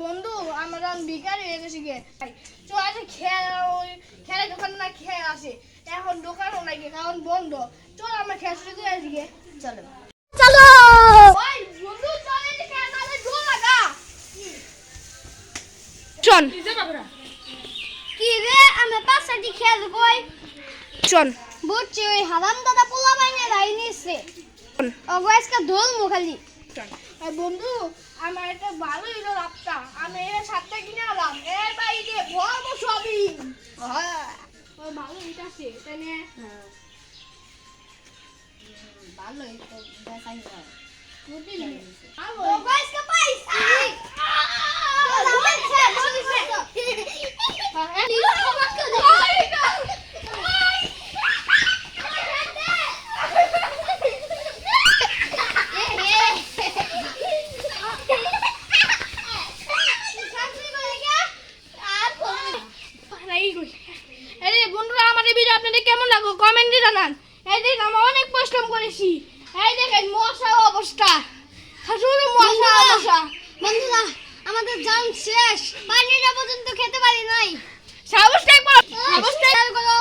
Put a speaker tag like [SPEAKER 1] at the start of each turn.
[SPEAKER 1] বন্ধু আমরা বিকারি হয়ে গেছি গে তো আজ খেলে দোকান না খেয়ে আসে এখন দোকানও নাকি কারণ বন্ধ চল আমরা খেয়ে শুরু করে আসি গে চলো চলো ভাই বন্ধু চলে যে খেয়ে তাহলে জোর লাগা চল কি রে আমি পাঁচটি খেয়ে কই চল বুঝছি ওই হারাম দাদা পোলা বাইনে রাই নিছে ও গাইসকে ধল মুখালি বন্ধু আমার একটা ভালো হইলো রাতটা আমি এর সাথে কিনে আলাম এর বাইরে ভরব সবই ও ভালো হইতাছে তাই না ভালো হইতো দেখাই না বুঝলি ও গাইসকে পাইস বন্ধুরা আমাদের ভিডিও আপনাদের কেমন লাগলো কমেন্টে জানান। এই দেখেন আমরা অনেক পরিশ্রম করেছি। এই দেখেন মশার অবস্থা, শুধু মশার অবস্থা। বন্ধুরা আমাদের জাম শেষ, পানিটা পর্যন্ত খেতে পারি নাই। সাবস্ক্রাইব করো।